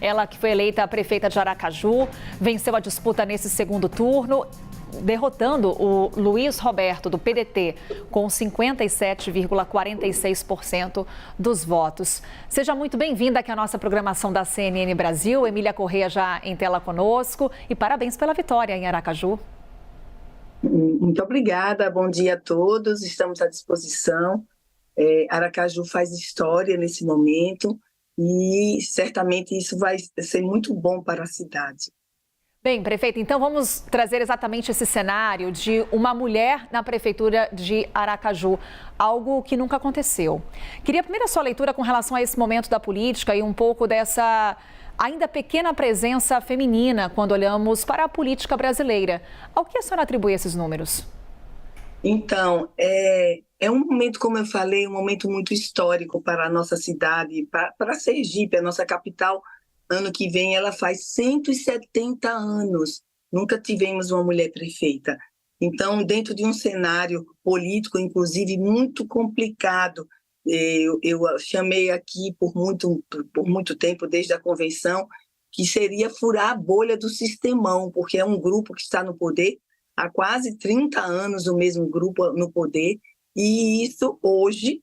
Ela que foi eleita prefeita de Aracaju, venceu a disputa nesse segundo turno, derrotando o Luiz Roberto, do PDT, com 57,46% dos votos. Seja muito bem-vinda aqui à nossa programação da CNN Brasil. Emília Correia já em tela conosco. E parabéns pela vitória em Aracaju. Muito obrigada, bom dia a todos, estamos à disposição. Aracaju faz história nesse momento e certamente isso vai ser muito bom para a cidade. Bem, prefeita, então vamos trazer exatamente esse cenário de uma mulher na prefeitura de Aracaju, algo que nunca aconteceu. Queria primeiro a sua leitura com relação a esse momento da política e um pouco dessa ainda pequena presença feminina quando olhamos para a política brasileira. Ao que a senhora atribui esses números? Então, é um momento, como eu falei, um momento muito histórico para a nossa cidade, para Sergipe, a nossa capital. Ano que vem ela faz 170 anos. Nunca tivemos uma mulher prefeita. Então, dentro de um cenário político, inclusive, muito complicado, eu chamei aqui por muito tempo, desde a convenção, que seria furar a bolha do sistemão, porque é um grupo que está no poder há quase 30 anos, o mesmo grupo no poder, e isso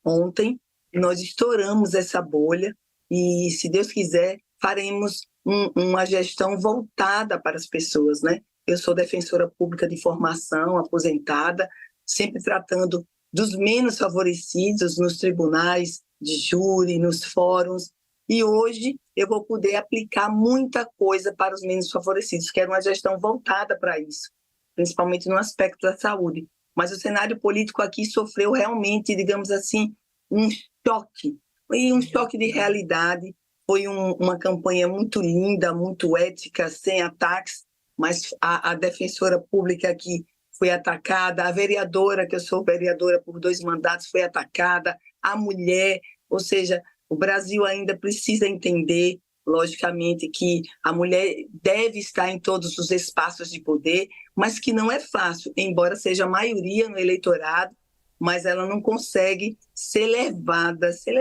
ontem, nós estouramos essa bolha e, se Deus quiser, faremos uma gestão voltada para as pessoas, né? Eu sou defensora pública de formação, aposentada, sempre tratando dos menos favorecidos nos tribunais de júri, nos fóruns, e hoje eu vou poder aplicar muita coisa para os menos favorecidos. Quero uma gestão voltada para isso, principalmente no aspecto da saúde. Mas o cenário político aqui sofreu realmente, digamos assim, um choque de realidade. Foi uma campanha muito linda, muito ética, sem ataques, mas a defensora pública aqui foi atacada, a vereadora, que eu sou vereadora por 2 mandatos, foi atacada, a mulher, ou seja, o Brasil ainda precisa entender, logicamente, que a mulher deve estar em todos os espaços de poder, mas que não é fácil, embora seja a maioria no eleitorado, mas ela não consegue ser levada, ser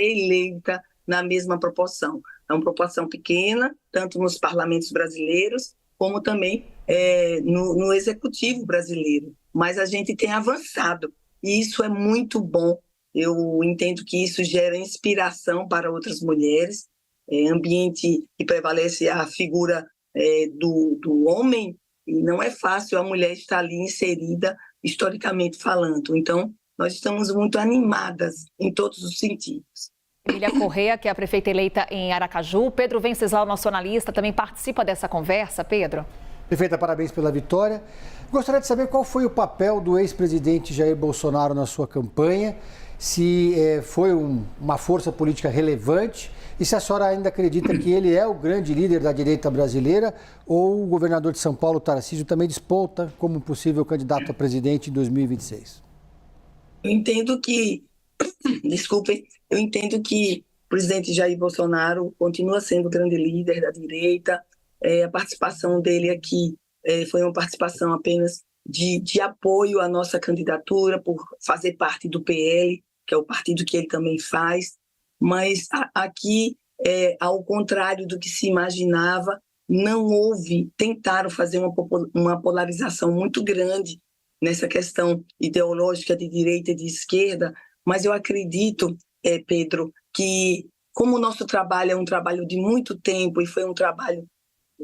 eleita na mesma proporção. É uma proporção pequena, tanto nos parlamentos brasileiros, como também no executivo brasileiro. Mas a gente tem avançado, e isso é muito bom. Eu entendo que isso gera inspiração para outras mulheres, ambiente que prevalece a figura do homem, e não é fácil a mulher estar ali inserida, historicamente falando. Então, nós estamos muito animadas em todos os sentidos. Emília Correia, que é a prefeita eleita em Aracaju. Pedro Venceslau, nosso analista, também participa dessa conversa. Pedro. Prefeita, parabéns pela vitória. Gostaria de saber qual foi o papel do ex-presidente Jair Bolsonaro na sua campanha, se foi uma força política relevante e se a senhora ainda acredita que ele é o grande líder da direita brasileira ou o governador de São Paulo, Tarcísio, também desponta como possível candidato a presidente em 2026. Eu entendo que o presidente Jair Bolsonaro continua sendo o grande líder da direita. A participação dele aqui foi uma participação apenas de apoio à nossa candidatura, por fazer parte do PL, que é o partido que ele também faz. Mas aqui, ao contrário do que se imaginava, não houve, tentaram fazer uma polarização muito grande nessa questão ideológica de direita e de esquerda, mas eu acredito, Pedro, que como o nosso trabalho é um trabalho de muito tempo e foi um trabalho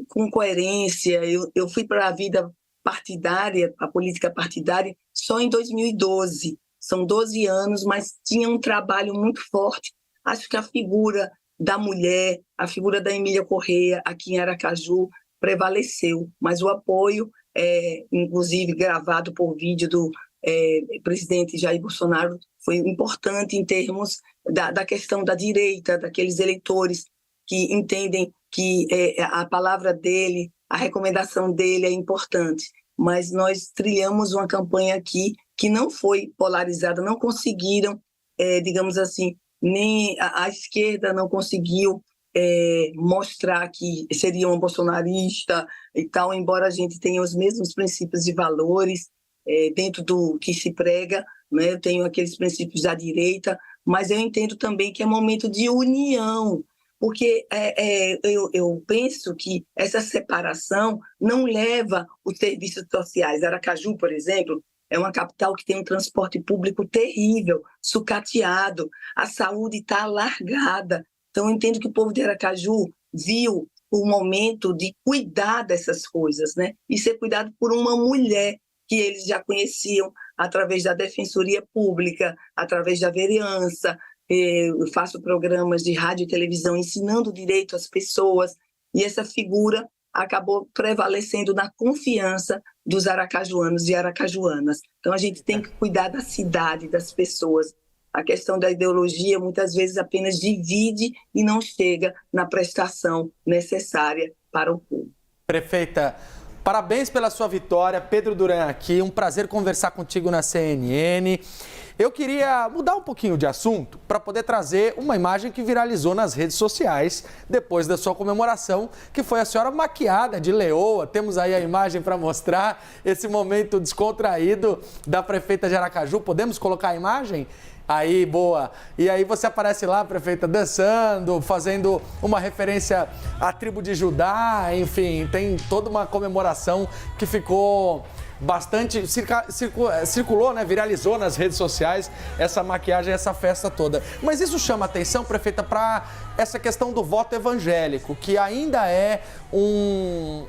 com coerência, eu fui para a vida partidária, a política partidária, só em 2012. São 12 anos, mas tinha um trabalho muito forte. Acho que a figura da mulher, a figura da Emília Correia aqui em Aracaju prevaleceu, mas o apoio, inclusive gravado por vídeo do presidente Jair Bolsonaro, foi importante em termos da questão da direita, daqueles eleitores que entendem que a palavra dele, a recomendação dele é importante. Mas nós trilhamos uma campanha aqui que não foi polarizada, não conseguiram, digamos assim, nem a esquerda não conseguiu mostrar que seria uma bolsonarista e tal, embora a gente tenha os mesmos princípios e valores dentro do que se prega, né? Eu tenho aqueles princípios da direita, mas eu entendo também que é momento de união, porque eu penso que essa separação não leva os serviços sociais. Aracaju, por exemplo, é uma capital que tem um transporte público terrível, sucateado, a saúde está largada. Então, eu entendo que o povo de Aracaju viu o momento de cuidar dessas coisas, né? E ser cuidado por uma mulher que eles já conheciam através da Defensoria Pública, através da vereança. Eu faço programas de rádio e televisão ensinando direito às pessoas, e essa figura acabou prevalecendo na confiança dos aracajuanos e aracajuanas. Então, a gente tem que cuidar da cidade, das pessoas. A questão da ideologia, muitas vezes, apenas divide e não chega na prestação necessária para o povo. Prefeita, parabéns pela sua vitória. Pedro Duran aqui, um prazer conversar contigo na CNN. Eu queria mudar um pouquinho de assunto para poder trazer uma imagem que viralizou nas redes sociais depois da sua comemoração, que foi a senhora maquiada de leoa. Temos aí a imagem para mostrar esse momento descontraído da prefeita de Aracaju. Podemos colocar a imagem? Aí, boa. E aí você aparece lá, prefeita, dançando, fazendo uma referência à tribo de Judá, enfim, tem toda uma comemoração que ficou bastante, circulou, né, viralizou nas redes sociais essa maquiagem, essa festa toda. Mas isso chama atenção, prefeita, para essa questão do voto evangélico, que ainda é um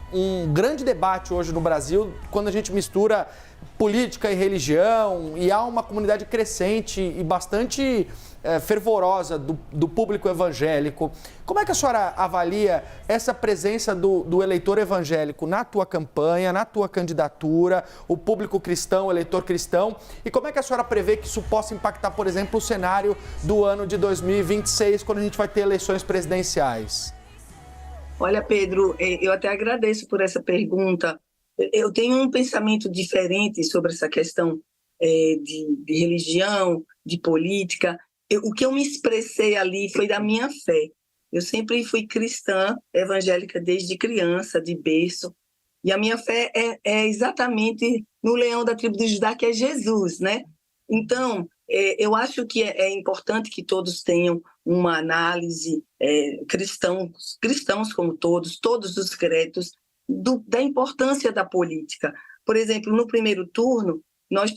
grande debate hoje no Brasil, quando a gente mistura política e religião, e há uma comunidade crescente e bastante fervorosa do público evangélico. Como é que a senhora avalia essa presença do eleitor evangélico na tua campanha, na tua candidatura, o público cristão, o eleitor cristão, e como é que a senhora prevê que isso possa impactar, por exemplo, o cenário do ano de 2026, quando a gente vai ter eleições presidenciais? Olha, Pedro, eu até agradeço por essa pergunta. Eu tenho um pensamento diferente sobre essa questão de religião, de política. O que eu me expressei ali foi da minha fé. Eu sempre fui cristã, evangélica desde criança, de berço. E a minha fé é exatamente no leão da tribo de Judá, que é Jesus, né? Então, eu acho que é importante que todos tenham uma análise, cristãos como todos os credos, da importância da política. Por exemplo, no primeiro turno, nós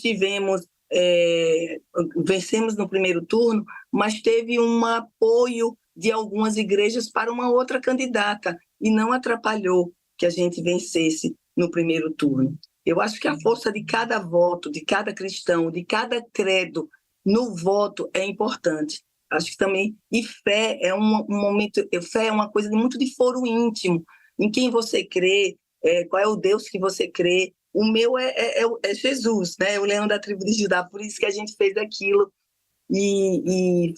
vencemos no primeiro turno, mas teve um apoio de algumas igrejas para uma outra candidata e não atrapalhou que a gente vencesse no primeiro turno. Eu acho que a força de cada voto, de cada cristão, de cada credo no voto é importante. Acho que também, e fé é um momento, fé é uma coisa muito de foro íntimo, em quem você crê, qual é o Deus que você crê. O meu é Jesus, né? O leão da tribo de Judá, por isso que a gente fez aquilo. E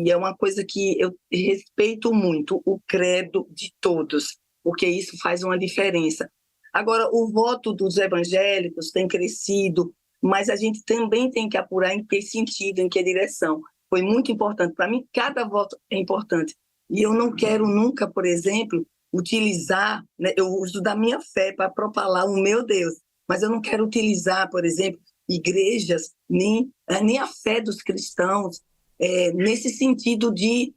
é uma coisa que eu respeito muito, o credo de todos, porque isso faz uma diferença. Agora, o voto dos evangélicos tem crescido, mas a gente também tem que apurar em que sentido, em que direção. Foi muito importante. Para mim, cada voto é importante. E eu não quero nunca, por exemplo, utilizar, né, eu uso da minha fé para propalar o meu Deus, mas eu não quero utilizar, por exemplo, igrejas, nem a fé dos cristãos, nesse sentido de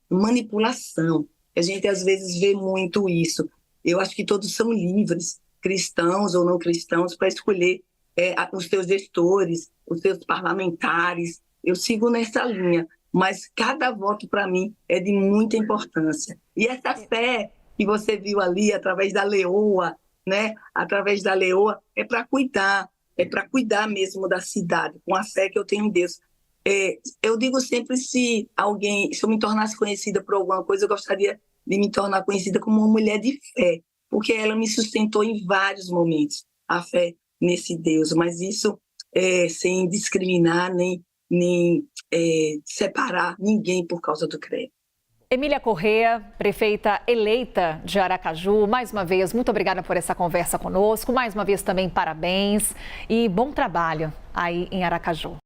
manipulação. A gente, às vezes, vê muito isso. Eu acho que todos são livres, cristãos ou não cristãos, para escolher os seus gestores, os seus parlamentares. Eu sigo nessa linha, mas cada voto, para mim, é de muita importância. E essa fé que você viu ali, através da leoa, né? Através da leoa, é para cuidar mesmo da cidade, com a fé que eu tenho em Deus. Eu digo sempre, se eu me tornasse conhecida por alguma coisa, eu gostaria de me tornar conhecida como uma mulher de fé, porque ela me sustentou em vários momentos, a fé nesse Deus, mas isso sem discriminar, nem separar ninguém por causa do credo. Emília Corrêa, prefeita eleita de Aracaju, mais uma vez, muito obrigada por essa conversa conosco, mais uma vez também parabéns e bom trabalho aí em Aracaju.